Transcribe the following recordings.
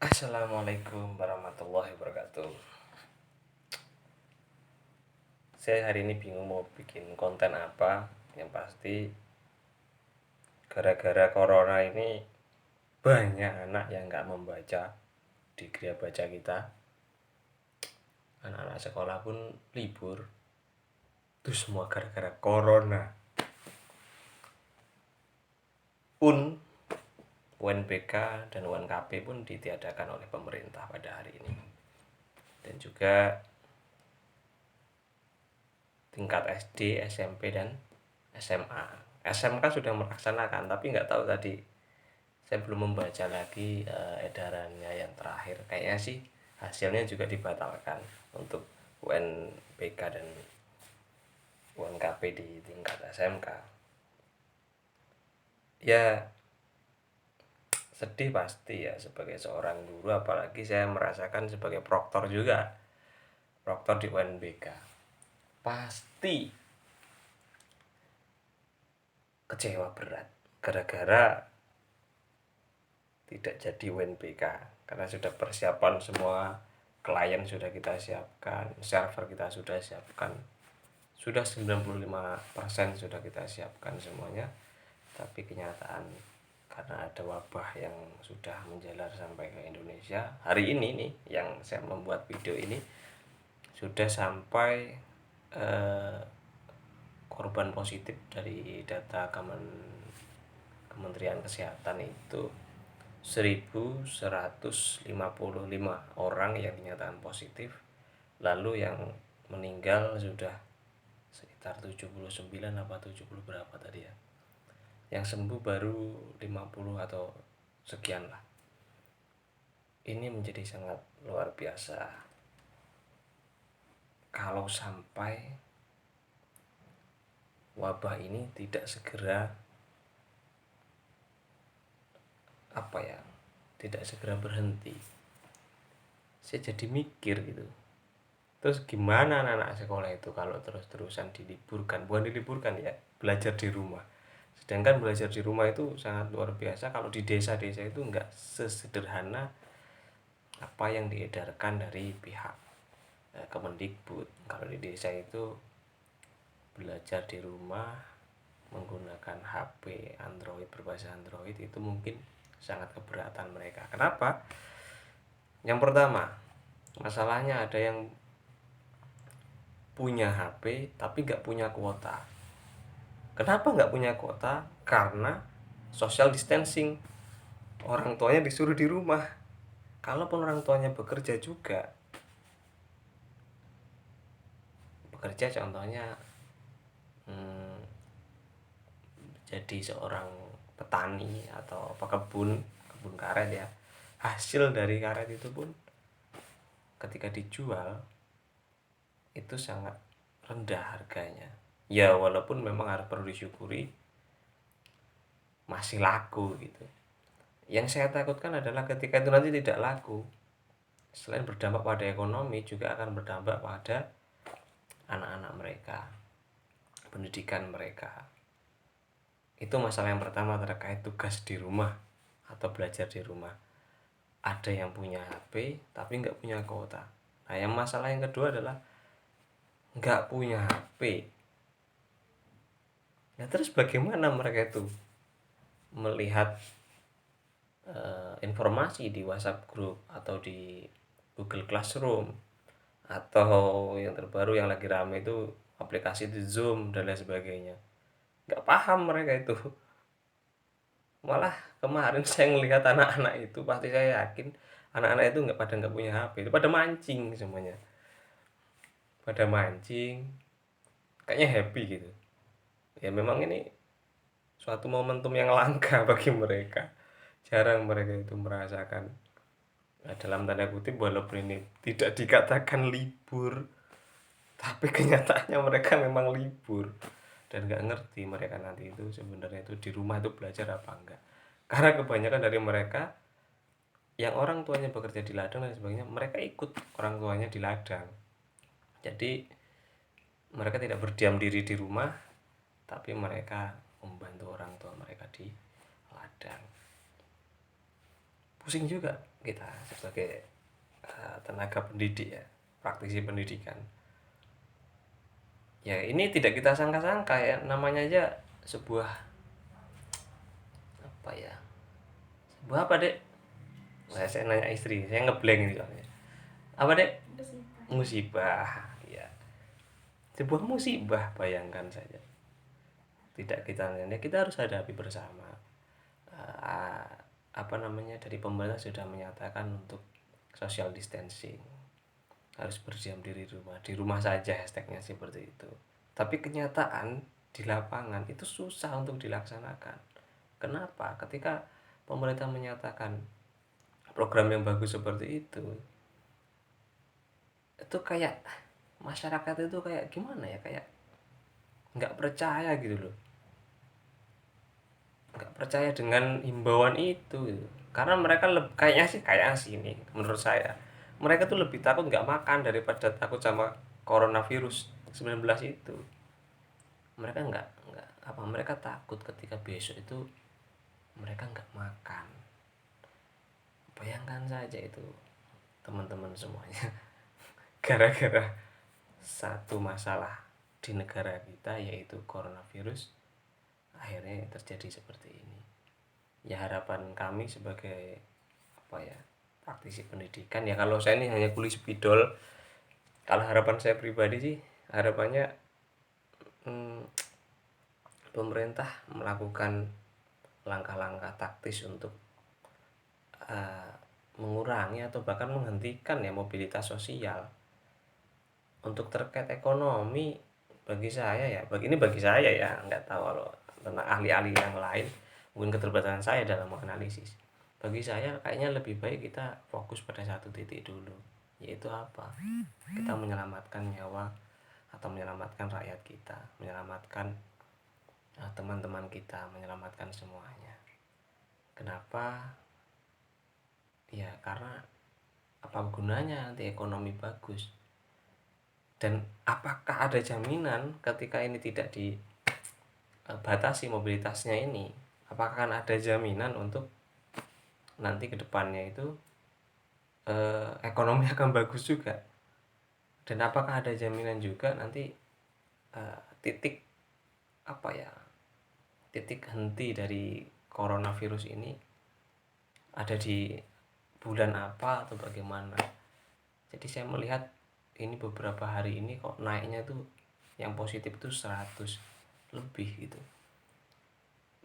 Assalamualaikum warahmatullahi wabarakatuh. Saya hari ini bingung mau bikin konten apa. Yang pasti gara-gara corona ini banyak anak yang nggak membaca di geria baca kita. Anak-anak sekolah pun libur. Itu semua gara-gara corona. UNBK dan UNKP pun ditiadakan oleh pemerintah pada hari ini. Dan juga tingkat SD, SMP, dan SMA. SMK sudah melaksanakan, tapi nggak tahu tadi saya belum membaca lagi edarannya yang terakhir. Kayaknya sih hasilnya juga dibatalkan untuk UNBK dan UNKP di tingkat SMK. Ya sedih pasti ya sebagai seorang guru, apalagi saya merasakan sebagai proktor juga, proktor di UNBK. Pasti kecewa berat gara-gara tidak jadi UNBK karena sudah persiapan semua, klien sudah kita siapkan, server kita sudah siapkan, sudah 95% sudah kita siapkan semuanya, tapi kenyataan karena ada wabah yang sudah menjalar sampai ke Indonesia hari ini nih yang saya membuat video ini, sudah sampai korban positif dari data Kementerian Kesehatan itu 1.155 orang yang dinyatakan positif, lalu yang meninggal sudah sekitar 79 apa 70 berapa tadi ya, yang sembuh baru 50 atau sekian lah. Ini menjadi sangat luar biasa kalau sampai wabah ini tidak segera tidak segera berhenti. Saya jadi mikir gitu, terus gimana anak-anak sekolah itu kalau terus-terusan diliburkan, bukan diliburkan ya, belajar di rumah. Sedangkan belajar di rumah itu sangat luar biasa. Kalau di desa-desa itu nggak sesederhana apa yang diedarkan dari pihak Kemendikbud. Kalau di desa itu belajar di rumah menggunakan HP Android, berbasis Android, itu mungkin sangat keberatan mereka. Kenapa? Yang pertama, masalahnya ada yang punya HP tapi nggak punya kuota. Kenapa nggak punya kuota? Karena social distancing, orang tuanya disuruh di rumah. Kalaupun orang tuanya bekerja juga, bekerja contohnya jadi seorang petani atau kebun karet ya, hasil dari karet itu pun ketika dijual itu sangat rendah harganya. Ya walaupun memang harus perlu disyukuri masih laku gitu. Yang saya takutkan adalah ketika itu nanti tidak laku, selain berdampak pada ekonomi juga akan berdampak pada anak-anak mereka, pendidikan mereka. Itu masalah yang pertama terkait tugas di rumah atau belajar di rumah. Ada yang punya HP tapi nggak punya kuota. Nah, yang masalah yang kedua adalah nggak punya HP. Nah, terus bagaimana mereka itu melihat informasi di WhatsApp group atau di Google Classroom, atau yang terbaru yang lagi rame itu aplikasi di Zoom dan lain sebagainya. Nggak paham mereka itu. Malah kemarin saya melihat anak-anak itu, pasti saya yakin anak-anak itu nggak punya HP, itu pada mancing semuanya, pada mancing, kayaknya happy gitu. Ya memang ini suatu momentum yang langka bagi mereka. Jarang mereka itu merasakan, dalam tanda kutip, walaupun ini tidak dikatakan libur, tapi kenyataannya mereka memang libur dan nggak ngerti mereka nanti itu sebenarnya itu di rumah itu belajar apa enggak. Karena kebanyakan dari mereka yang orang tuanya bekerja di ladang dan sebagainya, mereka ikut orang tuanya di ladang. Jadi mereka tidak berdiam diri di rumah, tapi mereka membantu orang tua mereka di ladang. pusing juga kita sebagai tenaga pendidik ya, praktisi pendidikan. Ya ini tidak kita sangka-sangka ya, namanya aja sebuah apa ya, sebuah apa dek? Nah, saya nanya istri, saya ngeblank ini soalnya. Apa dek? Musibah. Ya, sebuah musibah, bayangkan saja. Tidak kita ya, kita harus hadapi bersama. Uh, apa namanya, dari pemerintah sudah menyatakan untuk social distancing, harus berdiam diri di rumah saja, hashtagnya seperti itu. Tapi kenyataan di lapangan itu susah untuk dilaksanakan. Kenapa? Ketika pemerintah menyatakan program yang bagus seperti itu kayak masyarakat itu kayak gimana ya, kayak nggak percaya gitu loh, nggak percaya dengan himbauan itu gitu. Karena mereka kayaknya sih ini menurut saya, mereka tuh lebih takut nggak makan daripada takut sama coronavirus 19 itu. Mereka nggak apa, mereka takut ketika besok itu mereka nggak makan. Bayangkan saja itu teman-teman semuanya, gara-gara satu masalah di negara kita yaitu coronavirus, akhirnya terjadi seperti ini. Ya harapan kami sebagai apa ya, praktisi pendidikan ya, kalau saya ini hanya kuli spidol, kalau harapan saya pribadi sih harapannya pemerintah melakukan langkah-langkah taktis untuk uh, mengurangi atau bahkan menghentikan ya mobilitas sosial. Untuk terkait ekonomi, bagi saya ya, bagi saya ya, nggak tahu kalau tentang ahli-ahli yang lain, mungkin keterbatasan saya dalam menganalisis. Bagi saya kayaknya lebih baik kita fokus pada satu titik dulu, yaitu apa? Kita menyelamatkan nyawa atau menyelamatkan rakyat kita, menyelamatkan teman-teman kita, menyelamatkan semuanya. Kenapa? Ya karena apa gunanya nanti ekonomi bagus, dan apakah ada jaminan ketika ini tidak dibatasi mobilitasnya ini, apakah ada jaminan untuk nanti kedepannya itu ekonomi akan bagus juga, dan apakah ada jaminan juga nanti titik apa ya, titik henti dari coronavirus ini ada di bulan apa atau bagaimana. Jadi saya melihat ini beberapa hari ini kok naiknya tuh yang positif itu 100 lebih gitu.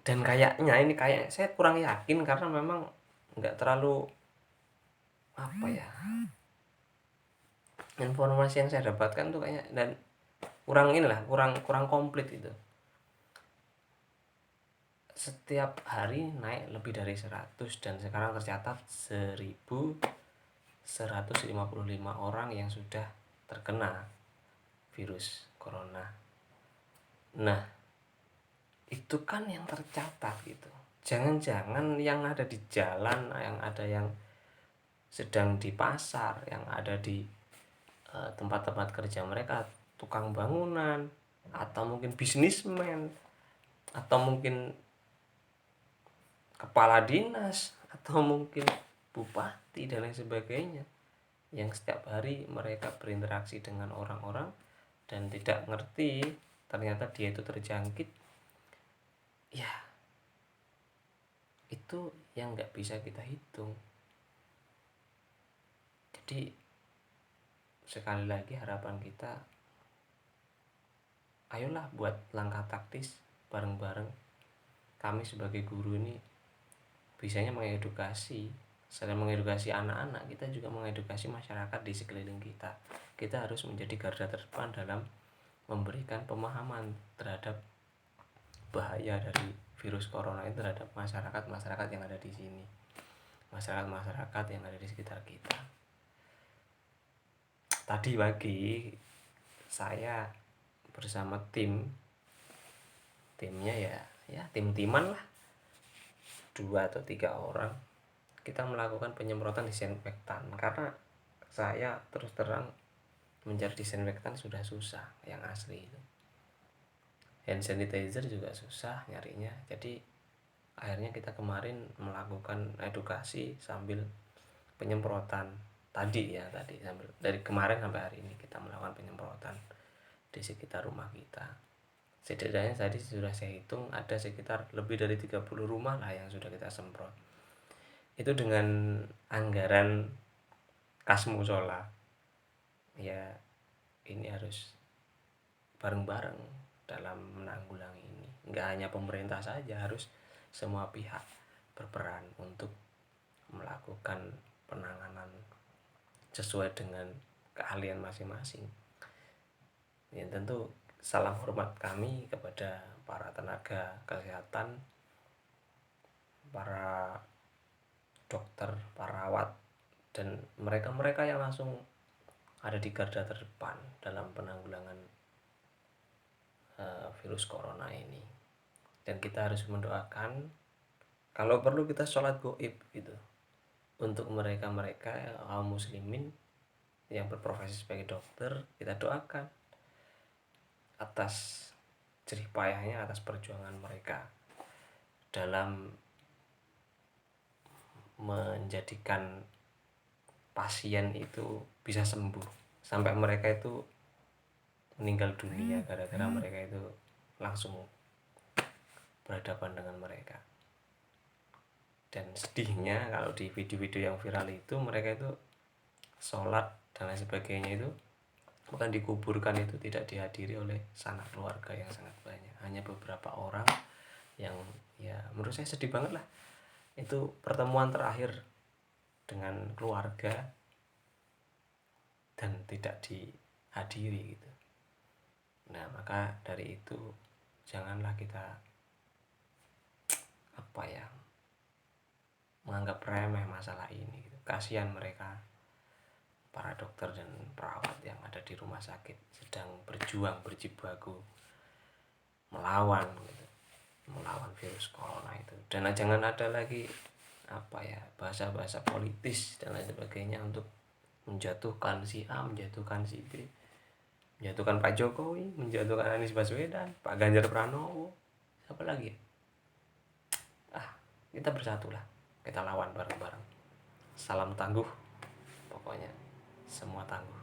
Dan kayaknya ini kayak saya kurang yakin karena memang nggak terlalu apa ya, informasi yang saya dapatkan tuh kayaknya, dan kurang inilah, kurang komplit itu. Setiap hari naik lebih dari 100 dan sekarang tercatat 1155 orang yang sudah terkena virus corona. Nah, itu kan yang tercatat gitu. Jangan-jangan yang ada di jalan, yang ada yang sedang di pasar, yang ada di tempat-tempat kerja mereka, tukang bangunan, atau mungkin bisnismen, atau mungkin kepala dinas, atau mungkin bupati dan lain sebagainya, yang setiap hari mereka berinteraksi dengan orang-orang dan tidak ngerti ternyata dia itu terjangkit. Ya itu yang nggak bisa kita hitung. Jadi sekali lagi harapan kita, ayolah buat langkah taktis bareng-bareng. Kami sebagai guru ini bisanya mengedukasi. Selain mengedukasi anak-anak, kita juga mengedukasi masyarakat di sekeliling kita. Kita harus menjadi garda terdepan dalam memberikan pemahaman terhadap bahaya dari virus corona itu terhadap masyarakat yang ada di sini, masyarakat yang ada di sekitar kita. Tadi pagi saya bersama timnya ya tim-timan lah, 2 atau 3 orang, kita melakukan penyemprotan disinfektan karena saya terus terang mencari disinfektan sudah susah yang asli itu. Hand sanitizer juga susah nyarinya. Jadi Akhirnya kita kemarin melakukan edukasi sambil penyemprotan tadi sambil dari kemarin sampai hari ini kita melakukan penyemprotan di sekitar rumah kita. Setidaknya tadi sudah saya hitung ada sekitar lebih dari 30 rumah lah yang sudah kita semprot. Itu dengan anggaran kas musola. Ya, ini harus bareng-bareng dalam menanggulangi ini. Nggak hanya pemerintah saja, harus semua pihak berperan untuk melakukan penanganan sesuai dengan keahlian masing-masing. Ya, tentu salam hormat kami kepada para tenaga kesehatan, para dokter, perawat, dan mereka-mereka yang langsung ada di garda terdepan dalam penanggulangan virus corona ini. Dan kita harus mendoakan, kalau perlu kita sholat goib gitu untuk mereka-mereka kaum muslimin yang berprofesi sebagai dokter. Kita doakan atas jerih payahnya, atas perjuangan mereka dalam menjadikan pasien itu bisa sembuh, sampai mereka itu meninggal dunia gara-gara mereka itu langsung berhadapan dengan mereka. Dan sedihnya kalau di video-video yang viral itu mereka itu sholat dan lain sebagainya itu bukan dikuburkan, itu tidak dihadiri oleh sanak keluarga yang sangat banyak, hanya beberapa orang yang ya menurut saya sedih banget lah. Itu pertemuan terakhir dengan keluarga dan tidak dihadiri gitu. Nah, maka dari itu janganlah kita menganggap remeh masalah ini gitu. Kasihan mereka, para dokter dan perawat yang ada di rumah sakit sedang berjuang berjibaku melawan virus corona itu. Dan jangan ada lagi bahasa-bahasa politis dan lain sebagainya untuk menjatuhkan si A, menjatuhkan si B, menjatuhkan Pak Jokowi, menjatuhkan Anies Baswedan, Pak Ganjar Pranowo, siapa lagi? Kita bersatulah, kita lawan bareng-bareng. Salam tangguh, pokoknya semua tangguh.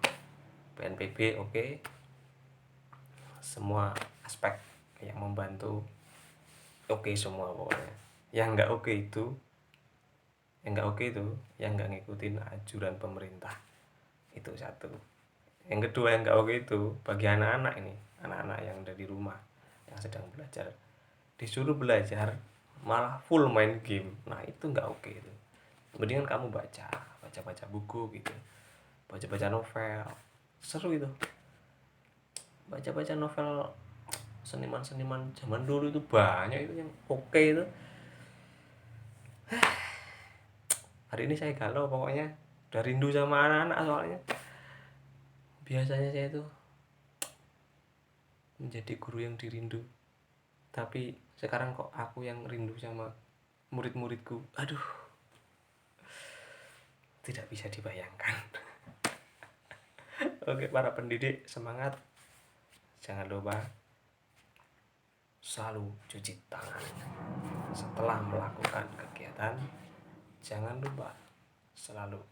BNPB oke. Semua aspek yang membantu oke semua pokoknya. Yang nggak oke itu yang nggak ngikutin anjuran pemerintah, itu satu. Yang kedua, yang nggak oke itu bagi anak-anak yang ada di rumah yang sedang belajar, disuruh belajar malah full main game. Nah, itu nggak oke itu. Mendingan kamu baca buku gitu, baca novel, seru itu. Baca novel seniman zaman dulu itu banyak itu yang oke itu. Hari ini saya galau pokoknya, udah rindu sama anak-anak soalnya. Biasanya saya itu menjadi guru yang dirindu, tapi sekarang kok aku yang rindu sama murid-muridku. Aduh, tidak bisa dibayangkan. Oke, para pendidik semangat. Jangan lupa selalu cuci tangan setelah melakukan kegiatan. Jangan lupa selalu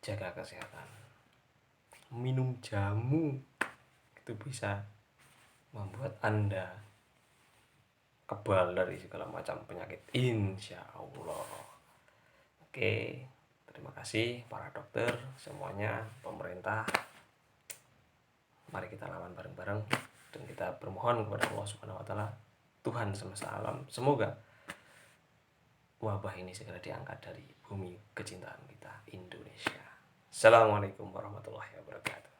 jaga kesehatan. Minum jamu itu bisa membuat Anda kebal dari segala macam penyakit, insya Allah. Oke, terima kasih para dokter semuanya, pemerintah. Mari kita lawan bareng-bareng dan kita bermohon kepada Allah Subhanahu wa taala, Tuhan semesta alam, semoga wabah ini segera diangkat dari bumi kecintaan kita, Indonesia. Assalamualaikum warahmatullahi wabarakatuh.